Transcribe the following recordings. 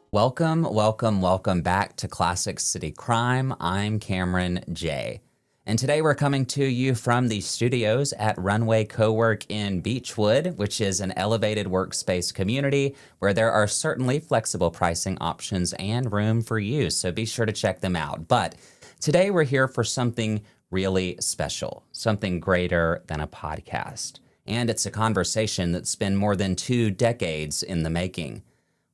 Welcome back to Classic City Crime. I'm Cameron J. And today we're coming to you from the studios at Runway Cowork in Beechwood, which is an elevated workspace community where there are certainly flexible pricing options and room for you, so be sure to check them out. But today we're here for something really special, something greater than a podcast. And it's a conversation that's been more than 2 decades in the making.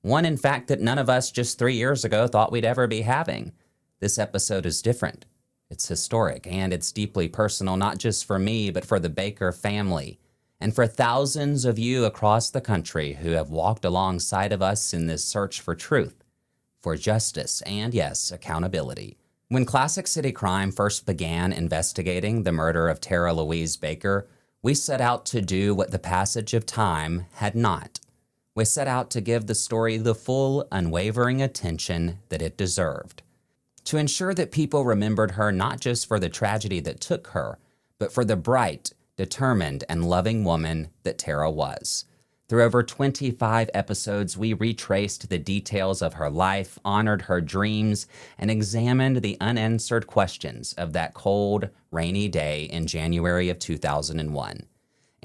One, in fact, that none of us just 3 years ago thought we'd ever be having. This episode is different. It's historic, and it's deeply personal, not just for me, but for the Baker family, and for thousands of you across the country who have walked alongside of us in this search for truth, for justice, and yes, accountability. When Classic City Crime first began investigating the murder of Tara Louise Baker, we set out to do what the passage of time had not. We set out to give the story the full, unwavering attention that it deserved, to ensure that people remembered her not just for the tragedy that took her, but for the bright, determined, and loving woman that Tara was. Through over 25 episodes, we retraced the details of her life, honored her dreams, and examined the unanswered questions of that cold, rainy day in January of 2001.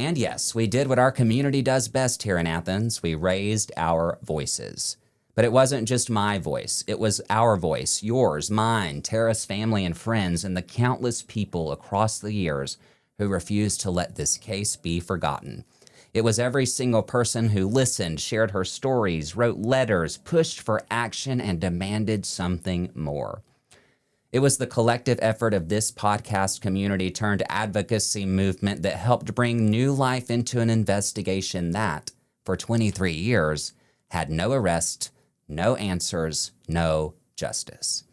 And yes, we did what our community does best here in Athens. We raised our voices. But it wasn't just my voice. It was our voice, yours, mine, Tara's family and friends, and the countless people across the years who refused to let this case be forgotten. It was every single person who listened, shared her stories, wrote letters, pushed for action, and demanded something more. It was the collective effort of this podcast community turned advocacy movement that helped bring new life into an investigation that, for 23 years, had no arrest, no answers, no justice.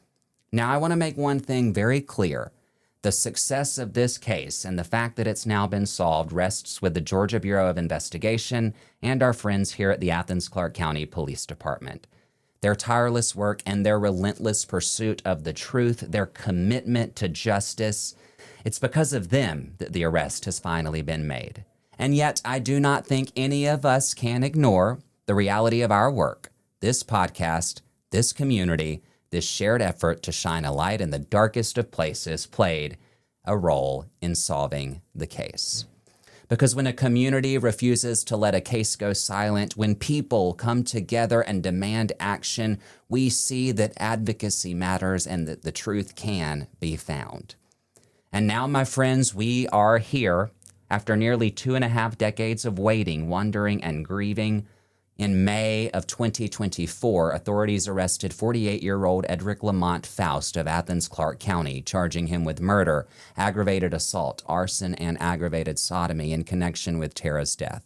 Now, I want to make one thing very clear. The success of this case and the fact that it's now been solved rests with the Georgia Bureau of Investigation and our friends here at the Athens-Clarke County Police Department. Their tireless work and their relentless pursuit of the truth, their commitment to justice, it's because of them that the arrest has finally been made. And yet, I do not think any of us can ignore the reality of our work, this podcast, this community, this shared effort to shine a light in the darkest of places played a role in solving the case. Because when a community refuses to let a case go silent, when people come together and demand action, we see that advocacy matters and that the truth can be found. And now, my friends, we are here after nearly 2.5 decades of waiting, wondering, and grieving. In May of 2024, authorities arrested 48-year-old Edric Lamont Faust of Athens-Clarke County, charging him with murder, aggravated assault, arson, and aggravated sodomy in connection with Tara's death.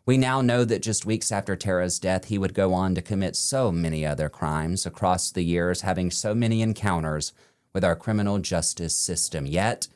We now know that just weeks after Tara's death, he would go on to commit so many other crimes across the years, having so many encounters with our criminal justice system. Yet,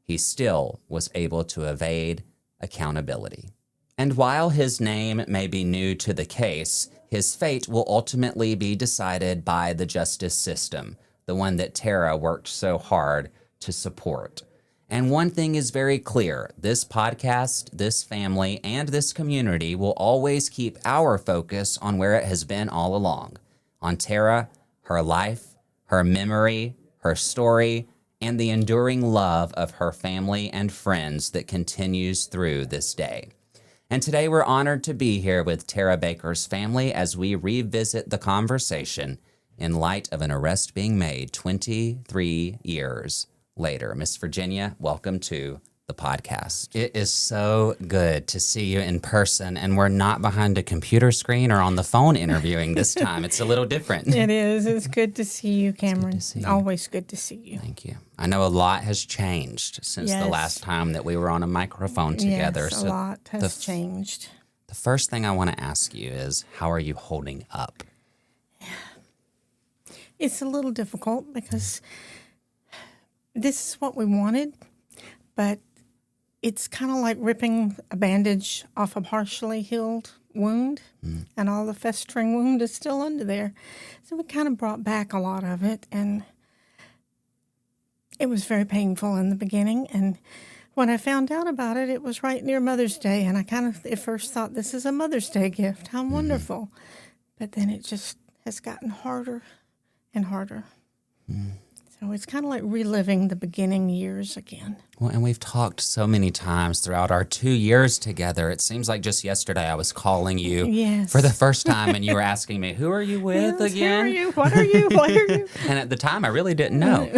he still was able to evade accountability. And while his name may be new to the case, his fate will ultimately be decided by the justice system, the one that Tara worked so hard to support. And one thing is very clear, this podcast, this family, and this community will always keep our focus on where it has been all along, on Tara, her life, her memory, her story, and the enduring love of her family and friends that continues through this day. And today we're honored to be here with Tara Baker's family as we revisit the conversation in light of an arrest being made 23 years later. Miss Virginia, welcome to the podcast. It is so good to see you in person, and we're not behind a computer screen or on the phone interviewing this time. It's a little different. It is. It's good to see you, Cameron. Good to see you. Always good to see you. Thank you. I know a lot has changed since the last time that we were on a microphone together. Yes, a lot has changed. The first thing I want to ask you is, how are you holding up? It's a little difficult because this is what we wanted, but it's kind of like ripping a bandage off a partially healed wound, and all the festering wound is still under there. So we kind of brought back a lot of it, and it was very painful in the beginning. And when I found out about it, it was right near Mother's Day, and I kind of at first thought, this is a Mother's Day gift. How wonderful. But then it just has gotten harder and harder. So it's kind of like reliving the beginning years again. Well, and we've talked so many times throughout our 2 years together. It seems like just yesterday I was calling you Yes. for the first time and you were asking me, who are you with Yes, again? who are you? What are you? What are you? And at the time, I really didn't know.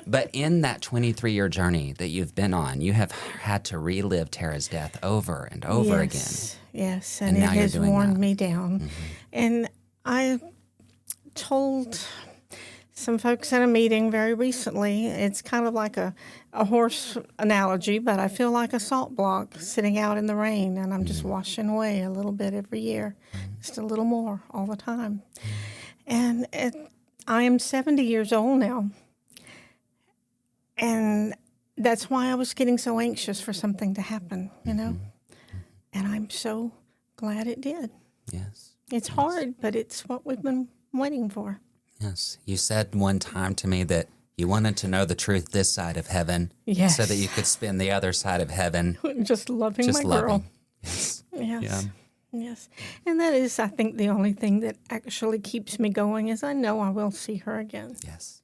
But in that 23-year journey that you've been on, you have had to relive Tara's death over and over again. Yes, And and it now you're has doing worn that. me down. And I told some folks in a meeting very recently, it's kind of like a horse analogy, but I feel like a salt block sitting out in the rain, and I'm just washing away a little bit every year, just a little more all the time. And I am 70 years old now, and that's why I was getting so anxious for something to happen, you know? And I'm so glad it did. Yes. It's hard, but it's what we've been waiting for. Yes. You said one time to me that you wanted to know the truth this side of heaven Yes. so that you could spend the other side of heaven Just loving just my loving. girl. Yes. Yes. Yeah. Yes. And that is, I think, the only thing that actually keeps me going is I know I will see her again. Yes.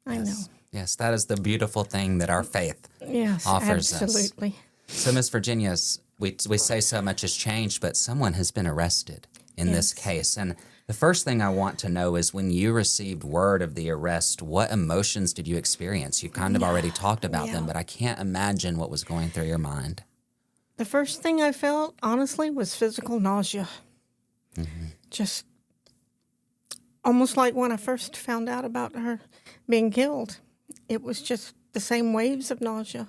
I know. Yes, that is the beautiful thing that our faith Yes, offers us. absolutely. So, Miss Virginia, we say so much has changed, but someone has been arrested in this Yes. case. And the first thing I want to know is when you received word of the arrest, what emotions did you experience? You've kind of already talked about them, Yeah. but I can't imagine what was going through your mind. The first thing I felt, honestly, was physical nausea. Just almost like when I first found out about her being killed. It was just the same waves of nausea.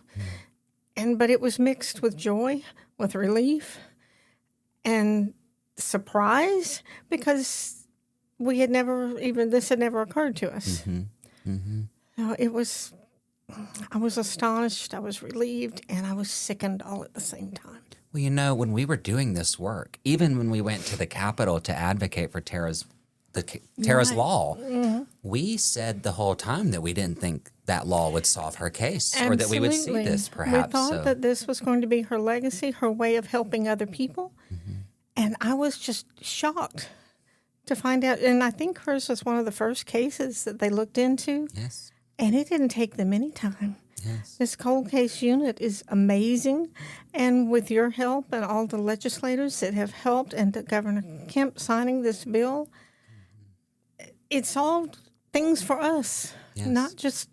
But it was mixed with joy, with relief, and surprise, because this had never occurred to us. So I was astonished, I was relieved, and I was sickened all at the same time. Well, you know, when we were doing this work, even when we went to the Capitol to advocate for Tara's Right. law, we said the whole time that we didn't think that law would solve her case or that we would see Absolutely. this perhaps. We thought that this was going to be her legacy, her way of helping other people. And I was just shocked to find out. And I think hers was one of the first cases that they looked into. Yes, And it didn't take them any time. yes. This cold case unit is amazing. And with your help and all the legislators that have helped, and to Governor Kemp signing this bill, it solved things for us, Yes. not just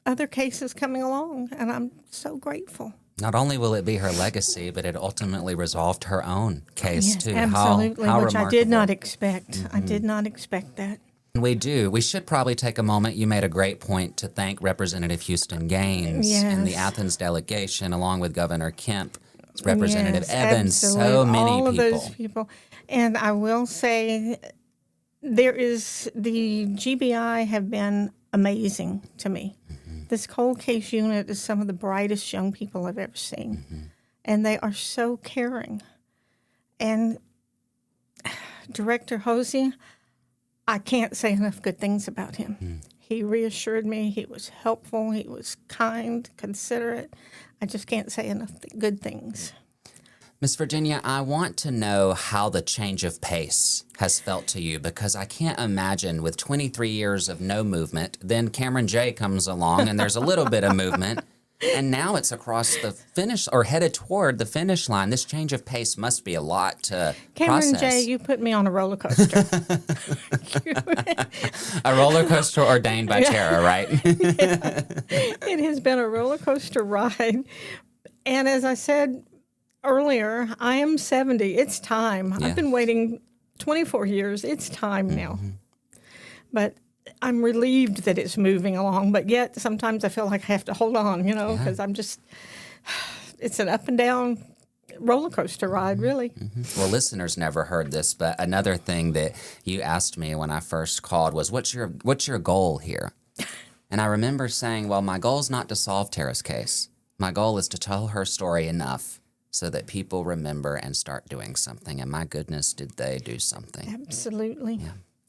other cases coming along. And I'm so grateful. Not only will it be her legacy, but it ultimately resolved her own case Yes, too. absolutely, how which I did remarkable. not expect. I did not expect that. We do. We should probably take a moment. You made a great point to thank Representative Houston Gaines and the Yes. Athens delegation, along with Governor Kemp, Representative Yes, Evans, so absolutely. many all people. of those people. And I will say, the GBI have been amazing to me. This cold case unit is some of the brightest young people I've ever seen. And they are so caring. And Director Hosey, I can't say enough good things about him. He reassured me. He was helpful. He was kind, considerate. I just can't say enough good things. Miss Virginia, I want to know how the change of pace has felt to you, because I can't imagine with 23 years of no movement, then Cameron J comes along and there's a little bit of movement, and now it's across the finish or headed toward the finish line. This change of pace must be a lot to Cameron process. J., you put me on a roller coaster. A roller coaster ordained by Tara, right? It has been a roller coaster ride. And as I said earlier, I am 70. It's time. Yeah. I've been waiting 24 years. It's time now. But I'm relieved that it's moving along. But yet sometimes I feel like I have to hold on, because I'm just, it's an up and down roller coaster ride, really. Well, listeners never heard this, but another thing that you asked me when I first called was, what's your goal here? And I remember saying, well, my goal is not to solve Tara's case. My goal is to tell her story enough so that people remember and start doing something. And my goodness, did they do something. Absolutely.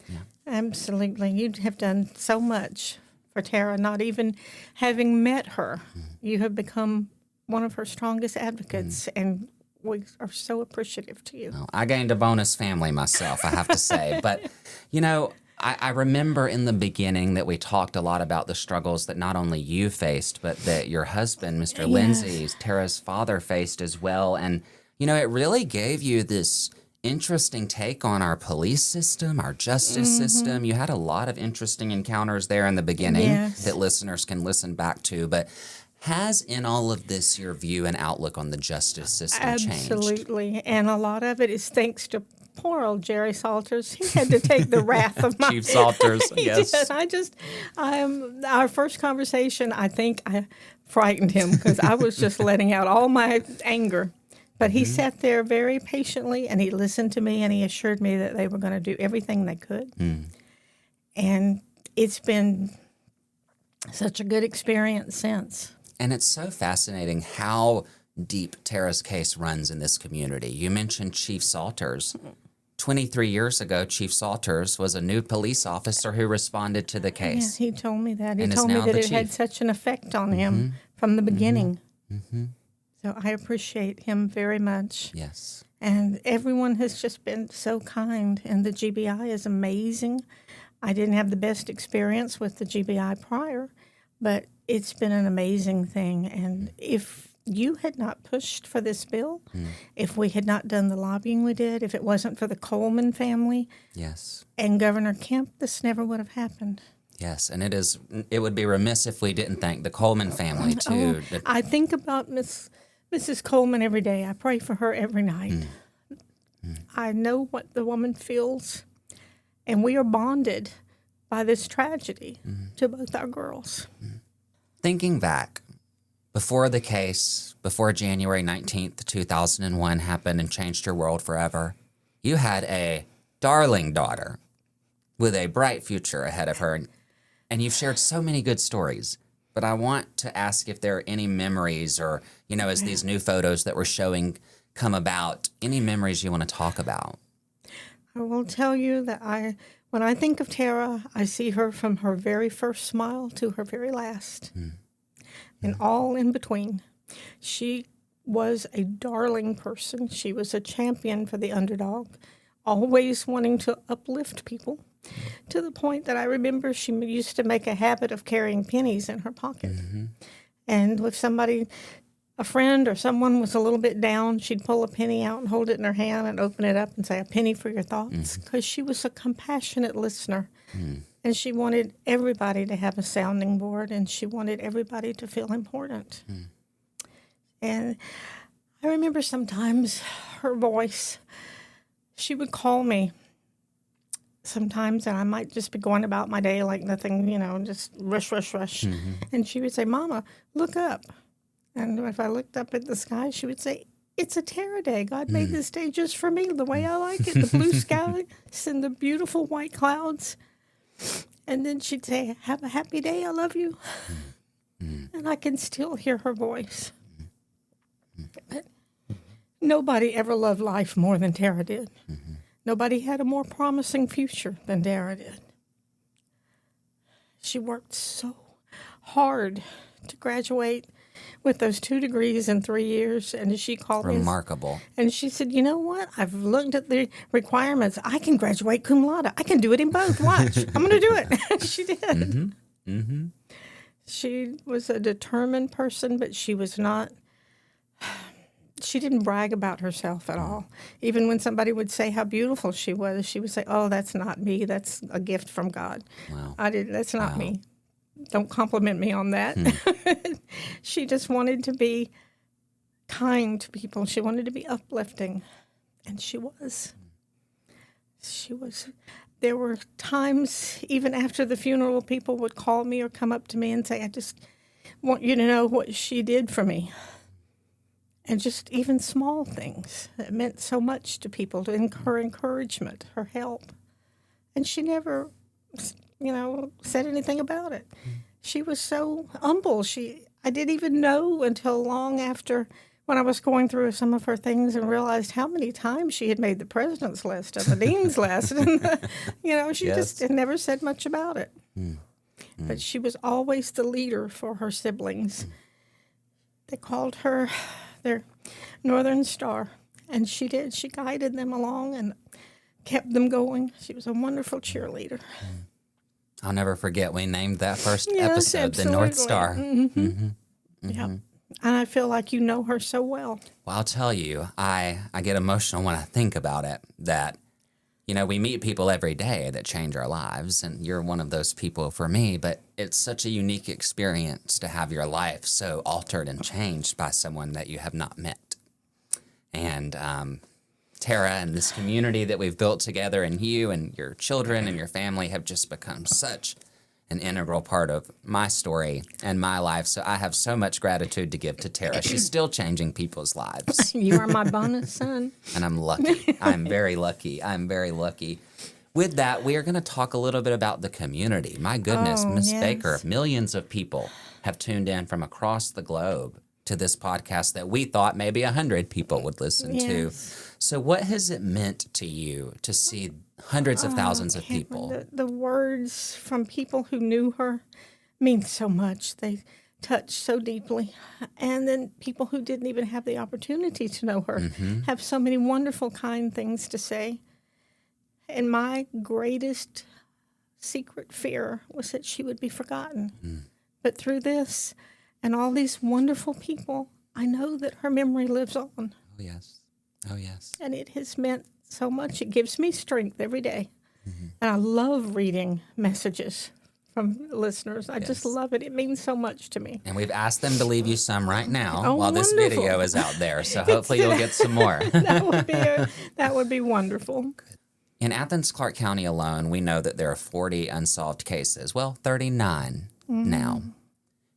Yeah. Absolutely. You have done so much for Tara, not even having met her. You have become one of her strongest advocates, and we are so appreciative to you. Well, I gained a bonus family myself, I have to say. But You know, I remember in the beginning that we talked a lot about the struggles that not only you faced, but that your husband, Mr. Yes. Lindsay, Tara's father, faced as well. And, you know, it really gave you this interesting take on our police system, our justice system. You had a lot of interesting encounters there in the beginning Yes. that listeners can listen back to. But has in all of this your view and outlook on the justice system changed? Absolutely. And a lot of it is thanks to poor old Jerry Salters. He had to take the wrath of my Chief Salters, He yes. did. Our first conversation, I think I frightened him because I was just letting out all my anger. But he sat there very patiently and he listened to me and he assured me that they were going to do everything they could. And it's been such a good experience since. And it's so fascinating how deep Tara's case runs in this community. You mentioned Chief Salters. 23 years ago, Chief Salters was a new police officer who responded to the Yeah, case. he told me that. He And is told me now that the it had chief. such an effect on him from the beginning. So I appreciate him very much. Yes. And everyone has just been so kind. And the GBI is amazing. I didn't have the best experience with the GBI prior, but it's been an amazing thing. And if you had not pushed for this bill, if we had not done the lobbying we did, if it wasn't for the Coleman family Yes. and Governor Kemp, this never would have happened. Yes. And it would be remiss if we didn't thank the Coleman family, too. I think about Mrs. Coleman every day. I pray for her every night. I know what the woman feels, and we are bonded by this tragedy to both our girls. Thinking back, before the case, before January 19th, 2001 happened and changed your world forever, you had a darling daughter with a bright future ahead of her. And you've shared so many good stories. But I want to ask if there are any memories or, you know, as these new photos that we're showing come about, any memories you want to talk about? I will tell you that when I think of Tara, I see her from her very first smile to her very last, and all in between. She was a darling person. She was a champion for the underdog, always wanting to uplift people, to the point that I remember she used to make a habit of carrying pennies in her pocket. And if a friend or someone was a little bit down, she'd pull a penny out and hold it in her hand and open it up and say, "A penny for your thoughts," because she was a compassionate listener. And she wanted everybody to have a sounding board, and she wanted everybody to feel important. And I remember sometimes her voice, she would call me sometimes, and I might just be going about my day like nothing, just rush, rush, rush. And she would say, "Mama, look up." And if I looked up at the sky, she would say, "It's a Tara Day. God made this day just for me, the way I like it, the blue sky and the beautiful white clouds." And then she'd say, "Have a happy day. I love you." And I can still hear her voice. But nobody ever loved life more than Tara did. Nobody had a more promising future than Tara did. She worked so hard to graduate with those 2 degrees in 3 years, and she called me. Remarkable. And she said, "You know what? I've looked at the requirements. I can graduate cum laude. I can do it in both. Watch. I'm going to do it." She did. She was a determined person, but she was not. She didn't brag about herself at all. Even when somebody would say how beautiful she would say, "Oh, that's not me. That's a gift from God." Wow. That's not me. Don't compliment me on that. She just wanted to be kind to people. She wanted to be uplifting, and she was. She was. There were times, even after the funeral, people would call me or come up to me and say, "I just want you to know what she did for me." And just even small things that meant so much to people, her encouragement, her help. And she never, said anything about it. She was so humble. I didn't even know until long after, when I was going through some of her things and realized how many times she had made the president's list and the dean's list. And, she just had never said much about it. But she was always the leader for her siblings. They called her their Northern Star, and she did. She guided them along, and kept them going. She was a wonderful cheerleader. I'll never forget, we named that first Yes, episode the North Star. Mm-hmm. Yep. And I feel like you know her so well. Well, I'll tell you, I get emotional when I think about it, that, you know, we meet people every day that change our lives, and you're one of those people for me, but it's such a unique experience to have your life so altered and changed by someone that you have not met. And Tara and this community that we've built together, and you and your children and your family have just become such an integral part of my story and my life. So I have so much gratitude to give to Tara. She's still changing people's lives. You are my bonus son. And I'm lucky. I'm very lucky. I'm very lucky. With that, we are going to talk a little bit about the community. My goodness, Miss yes. Baker, millions of people have tuned in from across the globe to this podcast that we thought maybe 100 people would listen to. So what has it meant to you to see hundreds of thousands of people? The words from people who knew her mean so much. They touch so deeply. And then people who didn't even have the opportunity to know her have so many wonderful, kind things to say. And my greatest secret fear was that she would be forgotten. But through this and all these wonderful people, I know that her memory lives on. Oh, yes. Oh, yes. And it has meant so much. It gives me strength every day. And I love reading messages from listeners. I just love it. It means so much to me. And we've asked them to leave you some right now while this wonderful. video is out there. So hopefully you'll get some more. That would be wonderful. In Athens, Clarke County alone, we know that there are 40 unsolved cases. Well, 39 now.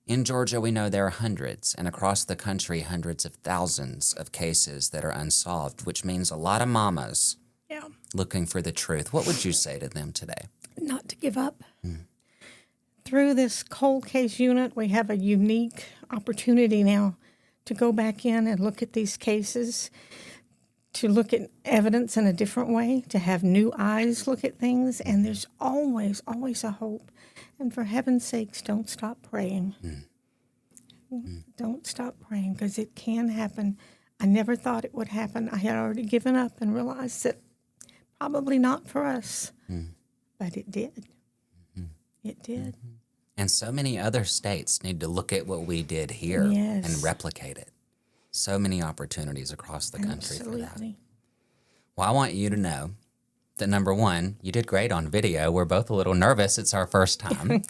In Georgia, we know there are hundreds, and across the country, hundreds of thousands of cases that are unsolved, which means a lot of mamas looking for the truth. What would you say to them today? Not to give up. Through this cold case unit, we have a unique opportunity now to go back in and look at these cases, to look at evidence in a different way, to have new eyes look at things, and there's always, always a hope. And for heaven's sakes, don't stop praying. Don't stop praying, because it can happen. I never thought it would happen. I had already given up and realized that probably not for us, but it did. It did. And so many other states need to look at what we did here and replicate it. So many opportunities across the country for that. Well, I want you to know that, number one, you did great on video. We're both a little nervous. It's our first time.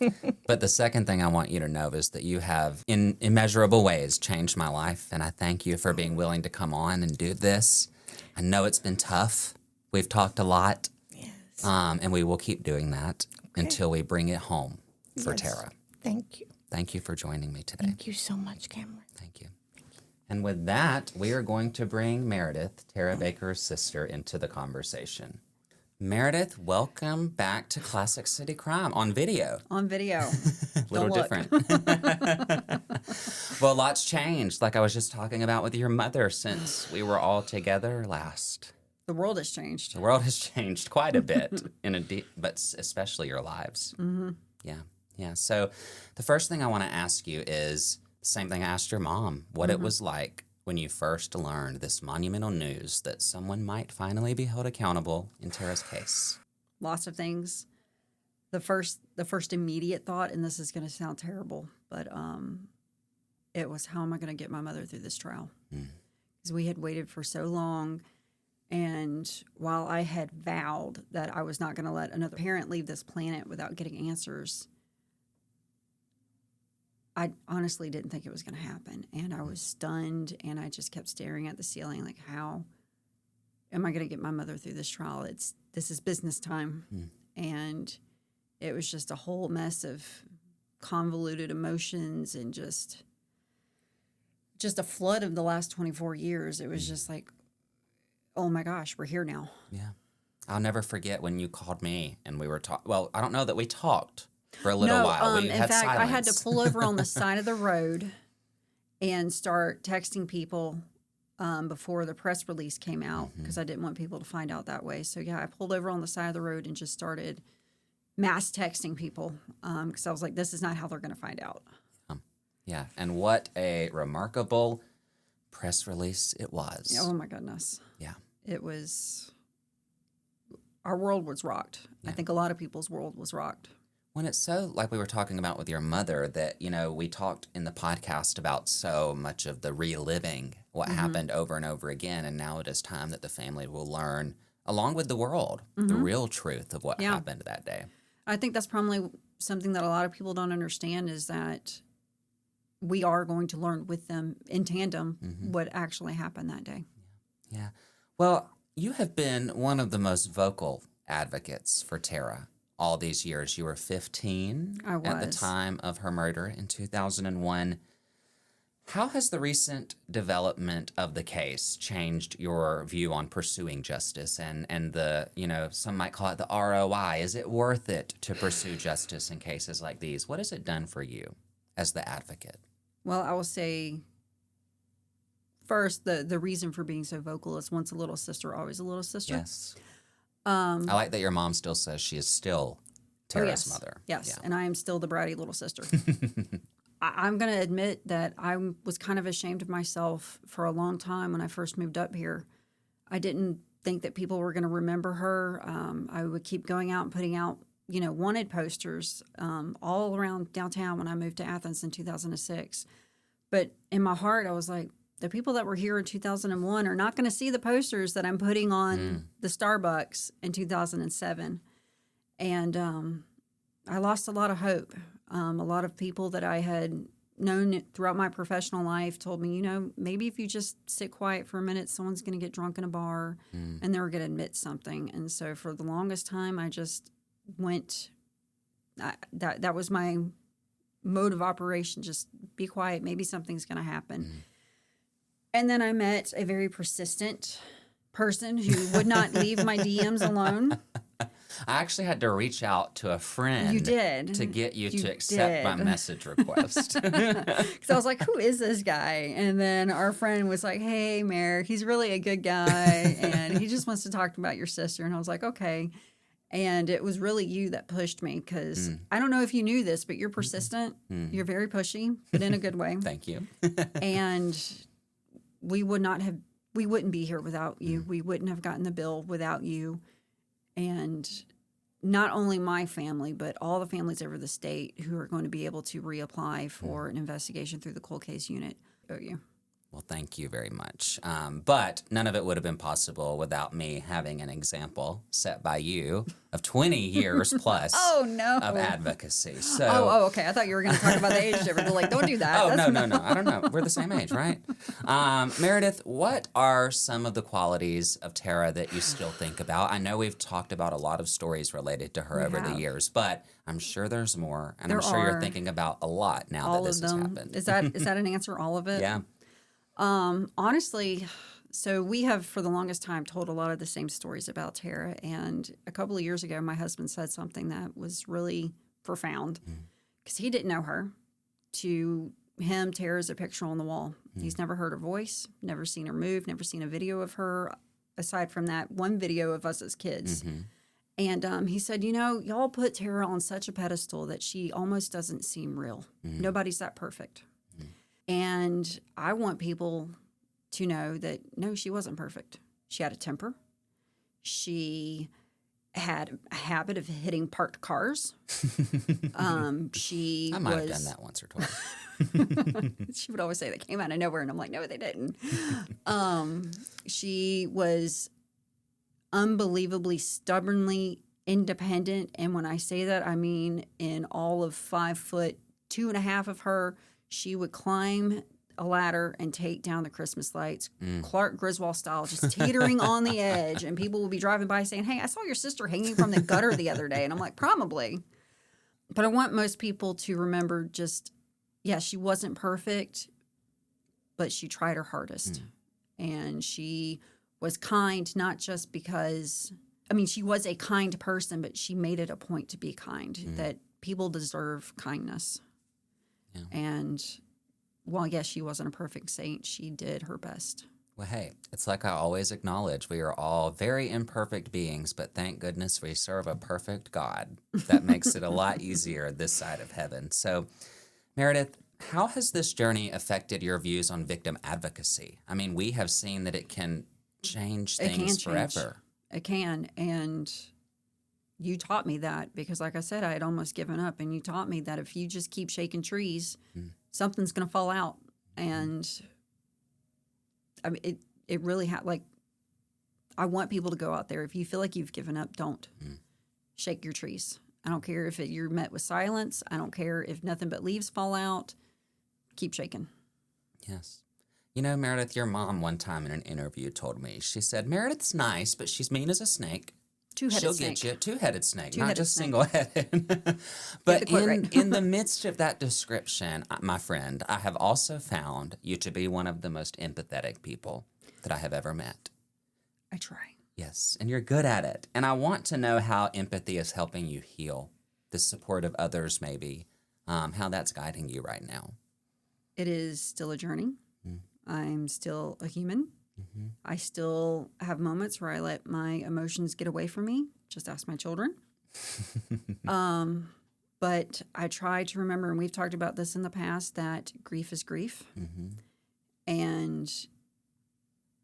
But the second thing I want you to know is that you have, in immeasurable ways, changed my life. And I thank you for being willing to come on and do this. I know it's been tough. We've talked a lot. And we will keep doing that until we bring it home for Tara. Thank you. Thank you for joining me today. Thank you so much, Cameron. Thank you. And with that, we are going to bring Meredith, Tara Baker's sister, into the conversation. Meredith, welcome back to Classic City Crime on video. On video. A little different. Well, lots changed, like I was just talking about with your mother, since we were all together last. The world has changed. The world has changed quite a bit, but especially your lives. Yeah. So the first thing I want to ask you is the same thing I asked your mom, what it was like when you first learned this monumental news that someone might finally be held accountable in Tara's case. Lots of things. The first immediate thought, and this is going to sound terrible, but it was, how am I going to get my mother through this trial? Because we had waited for so long. And while I had vowed that I was not going to let another parent leave this planet without getting answers, I honestly didn't think it was going to happen. And I was stunned, and I just kept staring at the ceiling like, how am I going to get my mother through this trial? This is business time. And it was just a whole mess of convoluted emotions and just a flood of the last 24 years. It was just like, oh my gosh, we're here now. Yeah. I'll never forget when you called me and we were talking. Well, I don't know that we talked for a little while. We in had fact, silence. I had to pull over on the side of the road and start texting people before the press release came out, because I didn't want people to find out that way. So, yeah, I pulled over on the side of the road and just started mass texting people, because I was like, this is not how they're going to find out. Yeah. And what a remarkable press release it was. Oh, my goodness. Yeah. It was our world was rocked. I think a lot of people's world was rocked. When it's so, like we were talking about with your mother, that, we talked in the podcast about so much of the reliving what happened over and over again. And now it is time that the family will learn, along with the world, the real truth of what happened that day. I think that's probably something that a lot of people don't understand, is that we are going to learn with them in tandem what actually happened that day. Yeah. Well, you have been one of the most vocal advocates for Tara all these years. You were 15 I was. at the time of her murder in 2001. How has the recent development of the case changed your view on pursuing justice and the, some might call it the ROI? Is it worth it to pursue justice in cases like these? What has it done for you as the advocate? Well, I will say first, the reason for being so vocal is once a little sister, always a little sister. Yes. I like that your mom still says she is still Tara's mother. Yes, Yeah. and I am still the bratty little sister. I'm going to admit that I was kind of ashamed of myself for a long time when I first moved up here. I didn't think that people were going to remember her. I would keep going out and putting out, wanted posters all around downtown when I moved to Athens in 2006. But in my heart, I was like, the people that were here in 2001 are not going to see the posters that I'm putting on the Starbucks in 2007. And I lost a lot of hope. A lot of people that I had known throughout my professional life told me, maybe if you just sit quiet for a minute, someone's going to get drunk in a bar and they were going to admit something. And so for the longest time, I just went, that was my mode of operation, just be quiet, maybe something's going to happen. And then I met a very persistent person who would not leave my DMs alone. I actually had to reach out to a friend. You did. To get you to accept my message request. Because I was like, who is this guy? And then our friend was like, hey, Merrick, he's really a good guy. And he just wants to talk about your sister. And I was like, okay. And it was really you that pushed me, because I don't know if you knew this, but you're persistent. You're very pushy, but in a good way. Thank you. And we wouldn't be here without you. We wouldn't have gotten the bill without you. And not only my family, but all the families over the state who are going to be able to reapply for an investigation through the cold case unit owe you. Well, thank you very much. But none of it would have been possible without me having an example set by you of 20 years plus of advocacy. So, okay. I thought you were going to talk about the age difference. Like, don't do that. No. I don't know. We're the same age, right? Meredith, what are some of the qualities of Tara that you still think about? I know we've talked about a lot of stories related to her over the years, but I'm sure there's more, and I'm sure you're thinking about a lot now that this has happened. Is that an answer, all of it? Yeah. Honestly, so we have for the longest time told a lot of the same stories about Tara. And a couple of years ago, my husband said something that was really profound, because he didn't know her. To him, Tara is a picture on the wall. He's never heard her voice, never seen her move, never seen a video of her, aside from that one video of us as kids. And he said, y'all put Tara on such a pedestal that she almost doesn't seem real. Nobody's that perfect. And I want people to know that, no, she wasn't perfect. She had a temper. She had a habit of hitting parked cars. I might have done that once or twice. She would always say that came out of nowhere, and I'm like, no, they didn't. She was unbelievably stubbornly independent. And when I say that, I mean in all of 5'2.5" of her, she would climb a ladder and take down the Christmas lights, Clark Griswold style, just teetering on the edge. And people would be driving by saying, hey, I saw your sister hanging from the gutter the other day. And I'm like, probably. But I want most people to remember just, she wasn't perfect, but she tried her hardest. And she was kind, not just because, she was a kind person, but she made it a point to be kind, that people deserve kindness. Yeah. And while, yes, she wasn't a perfect saint, she did her best. Well, hey, it's like I always acknowledge, we are all very imperfect beings, but thank goodness we serve a perfect God. That makes it a lot easier this side of heaven. So, Meredith, how has this journey affected your views on victim advocacy? We have seen that it can change things forever. It can. And you taught me that because, like I said, I had almost given up. And you taught me that if you just keep shaking trees, something's going to fall out. And I mean, it really like, I want people to go out there. If you feel like you've given up, don't shake your trees. I don't care if you're met with silence. I don't care if nothing but leaves fall out. Keep shaking. Yes. You know, Meredith, your mom one time in an interview told me, she said, Meredith's nice, but she's mean as a snake. Two-headed She'll snake. get you. Two-headed snake, not Two-headed just snake. single-headed. But quote right. in the midst of that description, my friend, I have also found you to be one of the most empathetic people that I have ever met. I try. Yes, and you're good at it. And I want to know how empathy is helping you heal, the support of others maybe, how that's guiding you right now. It is still a journey. I'm still a human. I still have moments where I let my emotions get away from me. Just ask my children. But I try to remember, and we've talked about this in the past, that grief is grief. And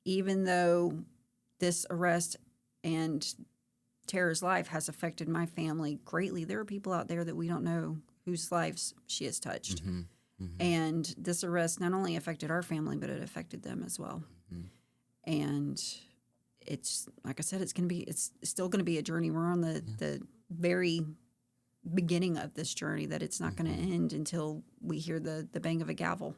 even though this arrest and Tara's life has affected my family greatly, there are people out there that we don't know whose lives she has touched. And this arrest not only affected our family, but it affected them as well. And it's, like I said, it's still going to be a journey. We're on the very beginning of this journey, that it's not going to end until we hear the bang of a gavel.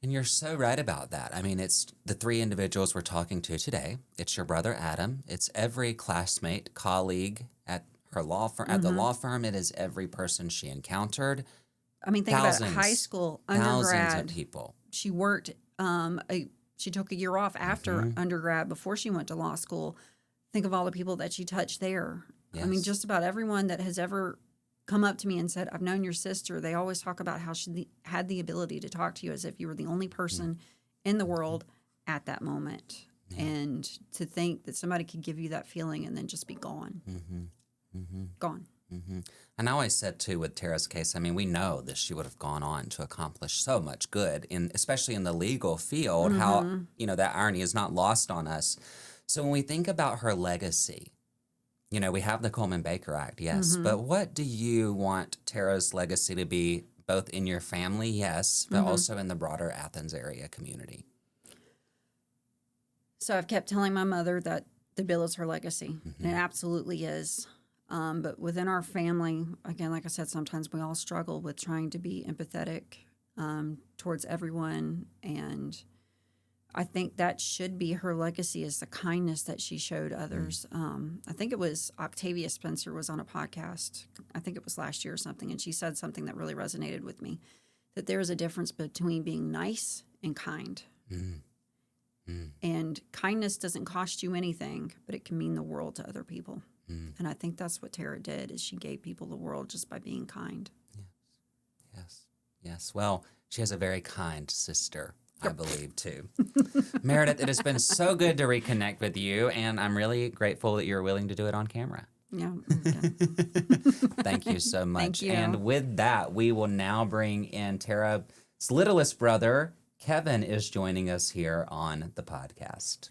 And you're so right about that. I mean, it's the three individuals we're talking to today. It's your brother, Adam. It's every classmate, colleague at her law firm, at the law firm. It is every person she encountered. I mean, think about it. High school, undergrad. Thousands of people. She worked, she took a year off after undergrad before she went to law school. Think of all the people that she touched there. Yes. I mean, just about everyone that has ever come up to me and said, I've known your sister. They always talk about how she had the ability to talk to you as if you were the only person in the world at that moment. And to think that somebody could give you that feeling and then just be gone. Gone. And I always said, too, with Tara's case, I mean, we know that she would have gone on to accomplish so much good, especially in the legal field, how, that irony is not lost on us. So when we think about her legacy, we have the Coleman Baker Act, yes, but what do you want Tara's legacy to be, both in your family, yes, but also in the broader Athens area community? So I've kept telling my mother that the bill is her legacy, and it absolutely is. But within our family, again, like I said, sometimes we all struggle with trying to be empathetic towards everyone. And I think that should be her legacy, is the kindness that she showed others. I think it was Octavia Spencer was on a podcast. I think it was last year or something. And she said something that really resonated with me, that there is a difference between being nice and kind. And kindness doesn't cost you anything, but it can mean the world to other people. And I think that's what Tara did, is she gave people the world just by being kind. Yes. Well, she has a very kind sister, I believe, too. Meredith, it has been so good to reconnect with you, and I'm really grateful that you're willing to do it on camera. Yeah. Okay. Thank you so much. Thank you. And with that, we will now bring in Tara's littlest brother. Kevin is joining us here on the podcast.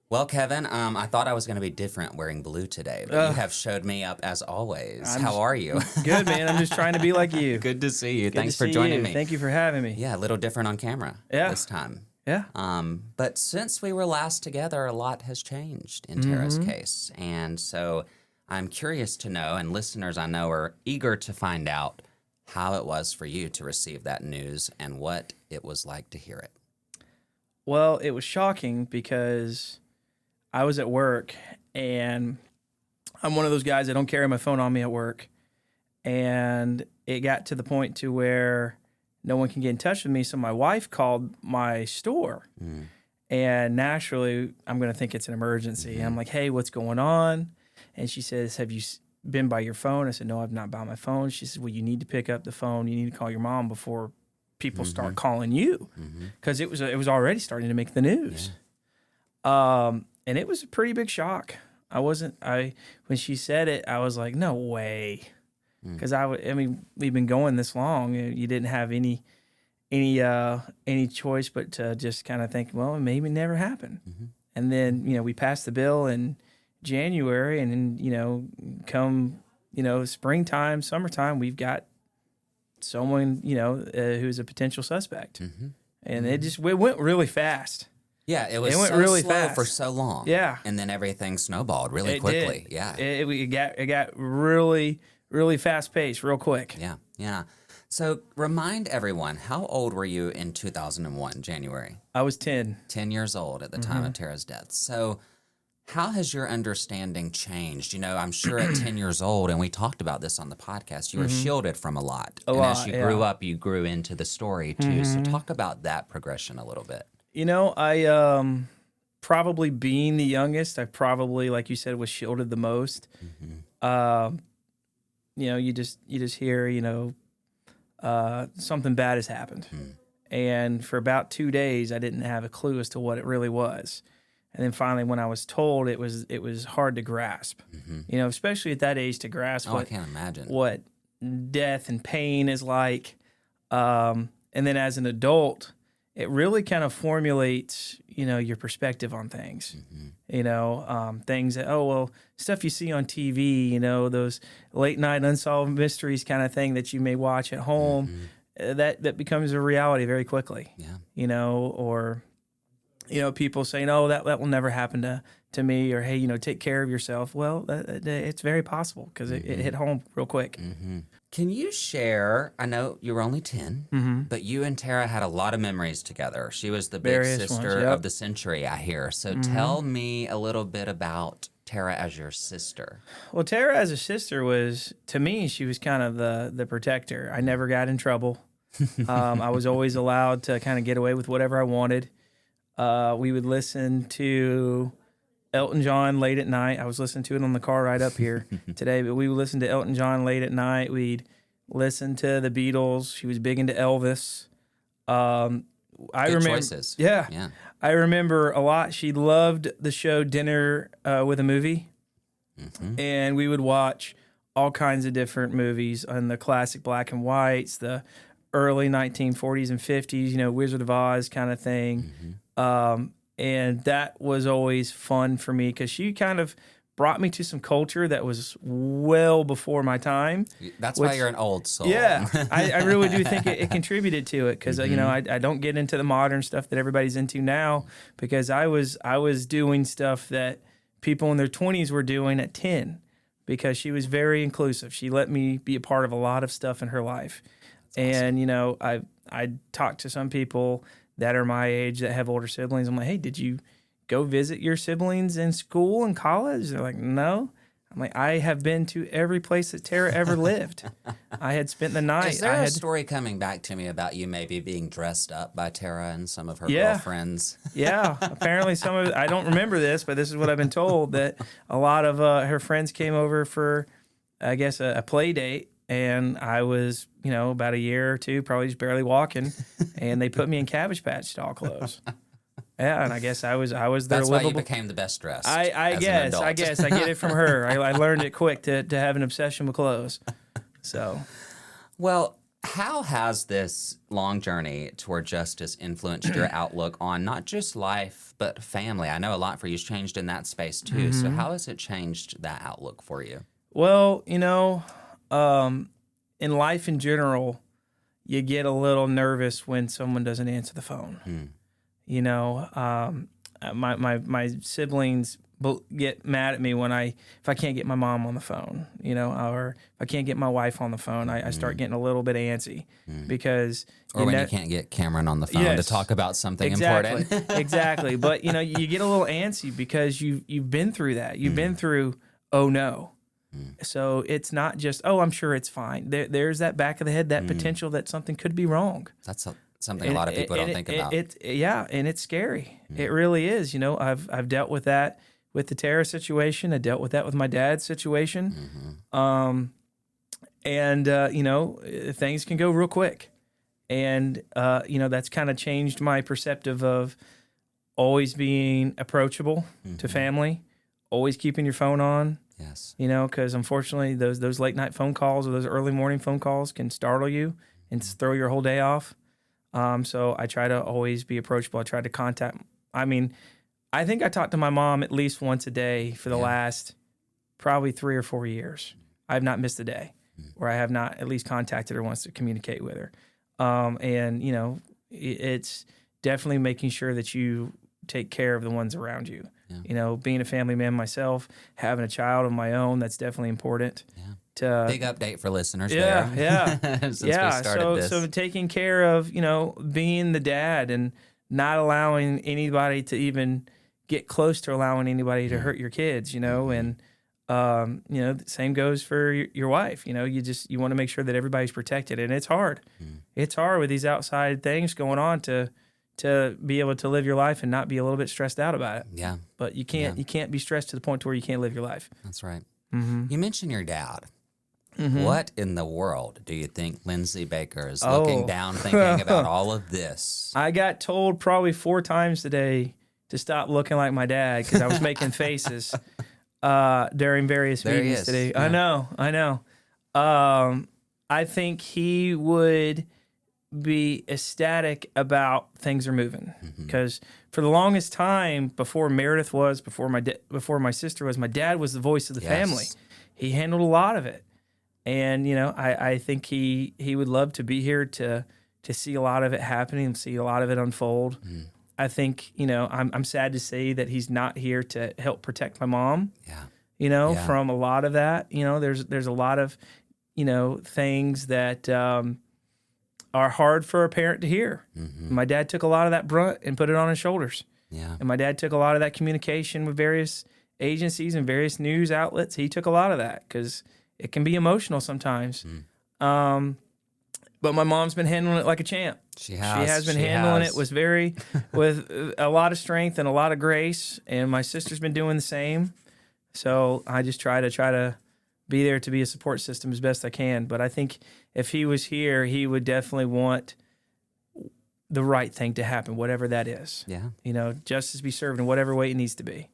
Well, Kevin, I thought I was going to be different wearing blue today, but you have showed me up as always. How are you? Good, man. I'm just trying to be like you. Good to see you. Good Thanks to for see joining you. me. Thank you for having me. Yeah, a little different on camera this time. Yeah. But since we were last together, a lot has changed in Tara's case. And so I'm curious to know, and listeners I know are eager to find out, how it was for you to receive that news and what it was like to hear it. Well, it was shocking because I was at work, and I'm one of those guys that don't carry my phone on me at work. And it got to the point to where no one can get in touch with me. So my wife called my store, and naturally I'm going to think it's an emergency. I'm like, hey, what's going on? And she says, have you been by your phone? I said, no, I've not by my phone. She says, well, you need to pick up the phone. You need to call your mom before people start calling you, because it was already starting to make the news. And it was a pretty big shock. When she said it, I was like, no way. Because I mean, we've been going this long. You didn't have any choice but to just kind of think, well, it maybe never happened. And then, we passed the bill, and January, and then, come, springtime, summertime, we've got someone, who's a potential suspect. And it went really fast. Yeah, it was It went so really slow fast. for so long. Yeah. And then everything snowballed really It quickly. did. Yeah. It got really, really fast paced, real quick. Yeah. Yeah. So remind everyone, how old were you in 2001, January? I was 10. 10 years old at the time of Tara's death. So how has your understanding changed? I'm sure at 10 years old, and we talked about this on the podcast, you were shielded from a lot. A and lot, as you yeah. grew up, you grew into the story too. So talk about that progression a little bit. I probably being the youngest, I probably, like you said, was shielded the most. You just hear, something bad has happened. And for about 2 days, I didn't have a clue as to what it really was. And then finally, when I was told, it was hard to grasp. Especially at that age, to grasp I can't imagine. what death and pain is like. And then as an adult, it really kind of formulates, your perspective on things. Things that, stuff you see on TV, those late night unsolved mysteries kind of thing that you may watch at home, that becomes a reality very quickly. Yeah. Or people saying, "Oh, that will never happen to me," or, "Hey, take care of yourself." Well, it's very possible because it hit home real quick. Can you share? I know you were only 10, but you and Tara had a lot of memories together. She was the big Various sister ones, yep. of the century, I hear. So tell me a little bit about Tara as your sister. Well, Tara as a sister was, to me, she was kind of the protector. I never got in trouble. I was always allowed to kind of get away with whatever I wanted. We would listen to Elton John late at night. I was listening to it on the car ride up here today, but we would listen to Elton John late at night. We'd listen to the Beatles. She was big into Elvis. Good remember choices. Yeah. I remember a lot. She loved the show Dinner with a Movie. And we would watch all kinds of different movies on the classic black and whites, the early 1940s and 50s, Wizard of Oz kind of thing. And that was always fun for me because she kind of brought me to some culture that was well before my time. That's why you're an old soul. Yeah, I really do think it contributed to it because, I don't get into the modern stuff that everybody's into now because I was doing stuff that people in their 20s were doing at 10 because she was very inclusive. She let me be a part of a lot of stuff in her life. And, I talked to some people that are my age that have older siblings. I'm like, "Hey, did you go visit your siblings in school and college?" They're like, "No." I'm like, "I have been to every place that Tara ever lived. I had spent the night." Is there a story coming back to me about you maybe being dressed up by Tara and some of her girlfriends? Yeah, apparently some of it, I don't remember this, but this is what I've been told, that a lot of her friends came over for, I guess, a play date. And I was, about a year or two, probably just barely walking, and they put me in Cabbage Patch doll clothes. Yeah, and I guess I was their That's livable. why you became the best dressed. I guess I get it from her. I learned it quick to have an obsession with clothes. So, well, how has this long journey toward justice influenced your outlook on not just life but family? I know a lot for you's changed in that space too. So how has it changed that outlook for you? Well, in life in general, you get a little nervous when someone doesn't answer the phone. My siblings get mad at me if I can't get my mom on the phone, or if I can't get my wife on the phone. I start getting a little bit antsy because or when you can't get Cameron on the phone to talk about something important. Exactly. But you get a little antsy because you've been through that. You've been through, oh no. So it's not just, I'm sure it's fine. There's that back of the head, that potential that something could be wrong. That's something a lot of people don't think about. And it's scary. It really is. I've dealt with that with the Tara situation. I dealt with that with my dad's situation. Things can go real quick. And, that's kind of changed my perspective of always being approachable to family, always keeping your phone on. Yes. Because unfortunately, those late night phone calls or those early morning phone calls can startle you and throw your whole day off. So I try to always be approachable. I try to contact. I think I talked to my mom at least once a day for the last probably 3 or 4 years. I have not missed a day where I have not at least contacted her once to communicate with her. And, you know, it's definitely making sure that you take care of the ones around you. Yeah. You know, being a family man myself, having a child of my own, that's definitely important. Yeah. Big update for listeners yeah, there. Yeah. Since we started this. So taking care of, you know, being the dad and not allowing anybody to even get close to allowing anybody to hurt your kids, you know, and, you know, the same goes for your wife. You know, you want to make sure that everybody's protected, and it's hard. It's hard with these outside things going on to be able to live your life and not be a little bit stressed out about it. Yeah. But you can't be stressed to the point to where you can't live your life. That's right. Mm-hmm. You mentioned your dad. Mm-hmm. What in the world do you think Lindsay Baker is looking down thinking about all of this? I got told probably 4 times today to stop looking like my dad because I was making faces during various meetings today. Yeah. I know. I think he would be ecstatic about things are moving because for the longest time before Meredith was, before my sister was, my dad was the voice of the family. He handled a lot of it. And, you know, I think he would love to be here to see a lot of it happening and see a lot of it unfold. I think, you know, I'm sad to say that he's not here to help protect my mom, you know, from a lot of that. You know, there's a lot of, you know, things that are hard for a parent to hear. My dad took a lot of that brunt and put it on his shoulders. Yeah. And my dad took a lot of that communication with various agencies and various news outlets. He took a lot of that because it can be emotional sometimes. But my mom's been handling it like a champ. She has been handling it with a lot of strength and a lot of grace. And my sister's been doing the same. So I just try to be there to be a support system as best I can. But I think if he was here, he would definitely want the right thing to happen, whatever that is. Yeah. You know, justice be served in whatever way it needs to be.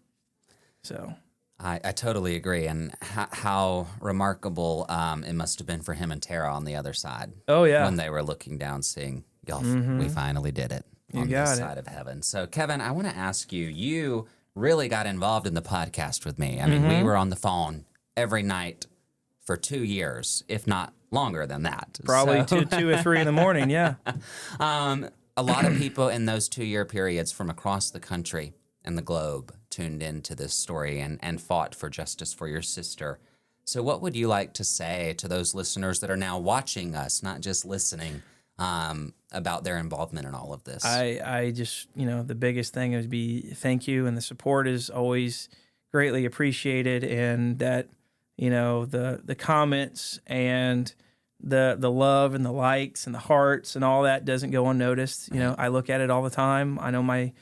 So I totally agree. And how remarkable it must have been for him and Tara on the other side. Oh, yeah. When they were looking down, seeing, y'all, we finally did it on this side of heaven. So, Kevin, I want to ask you really got involved in the podcast with me. I mean, we were on the phone every night for 2 years, if not longer than that. Probably 2 or 3 in the morning, yeah. A lot of people in those 2-year periods from across the country and the globe tuned into this story and fought for justice for your sister. So what would you like to say to those listeners that are now watching us, not just listening, about their involvement in all of this? I just, you know, the biggest thing would be thank you, and the support is always greatly appreciated, and that, you know, the comments and the love and the likes and the hearts and all that doesn't go unnoticed. You know, I look at it all the time. I know my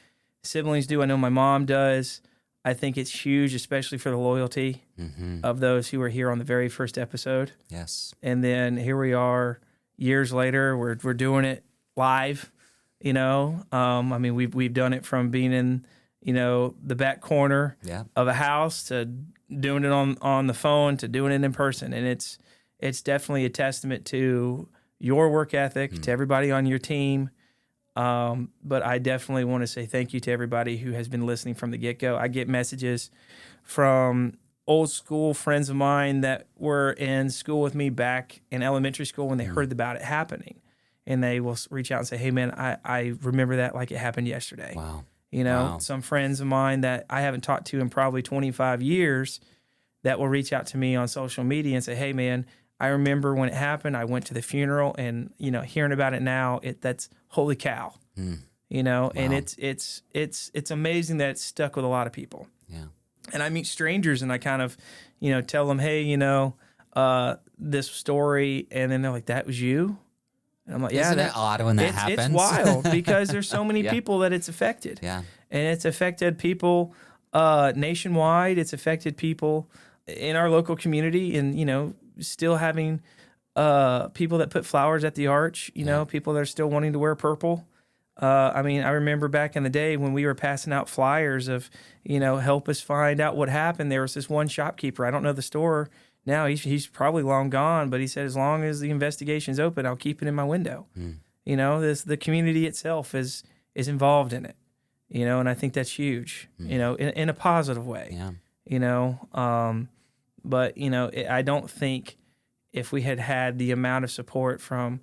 siblings do. I know my mom does. I think it's huge, especially for the loyalty of those who were here on the very first episode. Yes. And then here we are years later, we're doing it live, you know. I mean, we've done it from being in, you know, the back corner of a house to doing it on the phone to doing it in person. And it's definitely a testament to your work ethic, to everybody on your team. But I definitely want to say thank you to everybody who has been listening from the get-go. I get messages from old school friends of mine that were in school with me back in elementary school when they heard about it happening. And they will reach out and say, hey, man, I remember that like it happened yesterday. Wow. You know, some friends of mine that I haven't talked to in probably 25 years that will reach out to me on social media and say, hey, man, I remember when it happened. I went to the funeral, and, you know, hearing about it now, that's holy cow. You know, and it's amazing that it's stuck with a lot of people. Yeah. And I meet strangers and I kind of, you know, tell them, hey, you know, this story, and then they're like, that was you? And I'm like, yeah. Isn't it odd when that happens? It's wild because there's so many people that it's affected. Yeah. And it's affected people nationwide. It's affected people in our local community, and, you know, still having people that put flowers at the arch, you know, people that are still wanting to wear purple. I mean, I remember back in the day when we were passing out flyers of, you know, help us find out what happened. There was this one shopkeeper. I don't know the store now. He's probably long gone, but he said, as long as the investigation's open, I'll keep it in my window. You know, the community itself is involved in it. and I think that's huge, in a positive way, Yeah. But, I don't think if we had had the amount of support from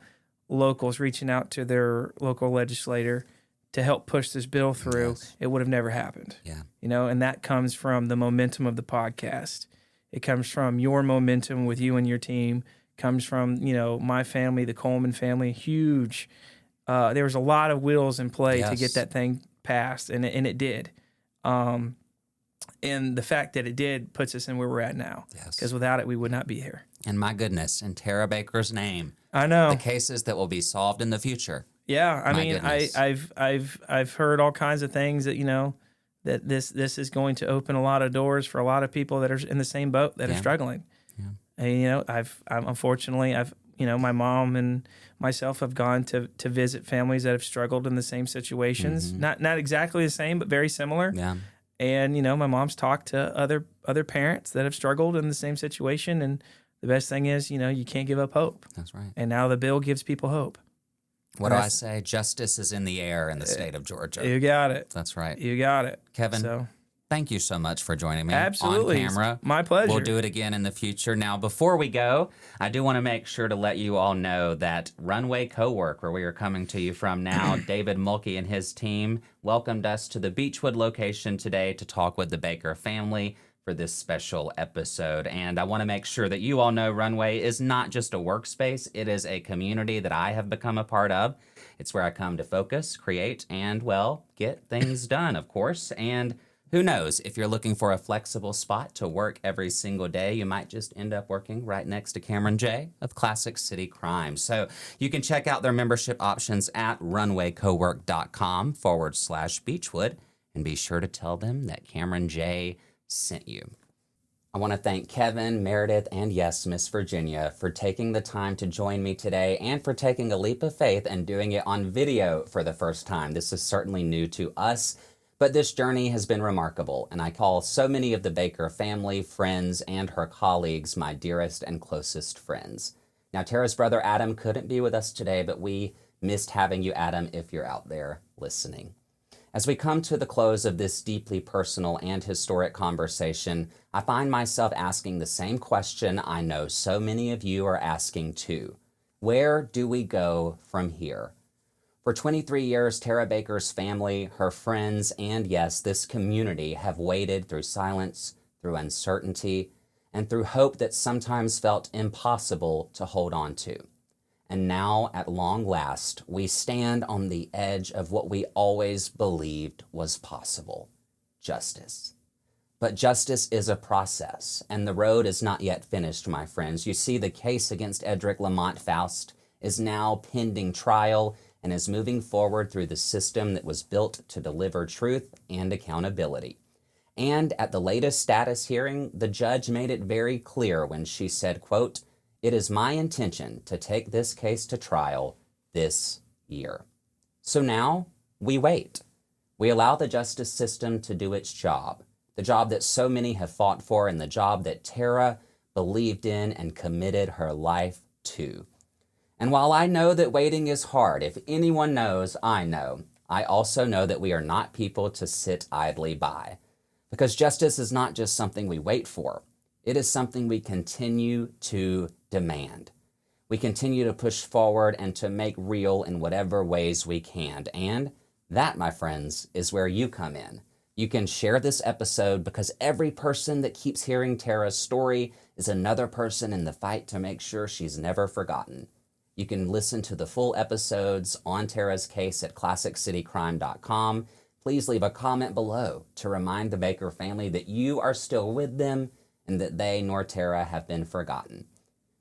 locals reaching out to their local legislator to help push this bill through, Yes. it would have never happened. Yeah. And that comes from the momentum of the podcast. It comes from your momentum with you and your team, comes from, my family, the Coleman family, huge. There was a lot of wheels in play to Yes. get that thing passed, and it did. And the fact that it did puts us in where we're at now. Yes. Because without it, we would not be here. And my goodness, in Tara Baker's name, I know. the cases that will be solved in the future. Yeah, I My mean, goodness. I've heard all kinds of things that that this is going to open a lot of doors for a lot of people that are in the same boat that are struggling. Yeah. And I'm unfortunately my mom and myself have gone to visit families that have struggled in the same situations. Not exactly the same, but very similar. Yeah. And my mom's talked to other parents that have struggled in the same situation, and the best thing is you can't give up hope. That's right. And now the bill gives people hope. What do I say? Justice is in the air in the state of Georgia. You got it. That's right. You got it, Kevin, So thank you so much for joining me absolutely, on camera. my pleasure. We'll do it again in the future. Now, before we go, I do want to make sure to let you all know that Runway Co-work, where we are coming to you from now, David Mulkey and his team welcomed us to the Beechwood location today to talk with the Baker family for this special episode. And I want to make sure that you all know Runway is not just a workspace. It is a community that I have become a part of. It's where I come to focus, create, and, well, get things done, of course. And who knows, if you're looking for a flexible spot to work every single day, you might just end up working right next to Cameron J. of Classic City Crime. So you can check out their membership options at runwaycowork.com/Beechwood and be sure to tell them that Cameron J. sent you. I want to thank Kevin, Meredith, and yes, Miss Virginia for taking the time to join me today and for taking a leap of faith and doing it on video for the first time. This is certainly new to us, but this journey has been remarkable, and I call so many of the Baker family, friends, and her colleagues my dearest and closest friends. Now, Tara's brother Adam couldn't be with us today, but we missed having you, Adam, if you're out there listening. As we come to the close of this deeply personal and historic conversation, I find myself asking the same question I know so many of you are asking too. Where do we go from here? For 23 years, Tara Baker's family, her friends, and yes, this community have waited through silence, through uncertainty, and through hope that sometimes felt impossible to hold on to. And now, at long last, we stand on the edge of what we always believed was possible: justice. But justice is a process, and the road is not yet finished, my friends. You see, the case against Edric Lamont Faust is now pending trial and is moving forward through the system that was built to deliver truth and accountability. And at the latest status hearing, the judge made it very clear when she said, quote, "It is my intention to take this case to trial this year." So now we wait. We allow the justice system to do its job, the job that so many have fought for and the job that Tara believed in and committed her life to. And while I know that waiting is hard, if anyone knows, I know. I also know that we are not people to sit idly by, because justice is not just something we wait for. It is something we continue to demand. We continue to push forward and to make real in whatever ways we can. And that, my friends, is where you come in. You can share this episode because every person that keeps hearing Tara's story is another person in the fight to make sure she's never forgotten. You can listen to the full episodes on Tara's case at ClassicCityCrime.com. Please leave a comment below to remind the Baker family that you are still with them and that they nor Tara have been forgotten.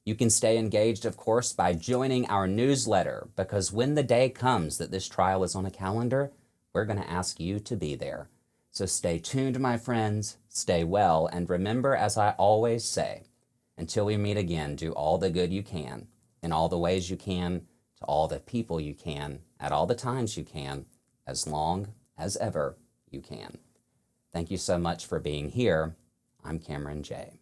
You can stay engaged, of course, by joining our newsletter, because when the day comes that this trial is on a calendar, we're going to ask you to be there. So stay tuned, my friends, stay well, and remember, as I always say, until we meet again, do all the good you can, in all the ways you can, to all the people you can, at all the times you can, as long as ever you can. Thank you so much for being here. I'm Cameron J.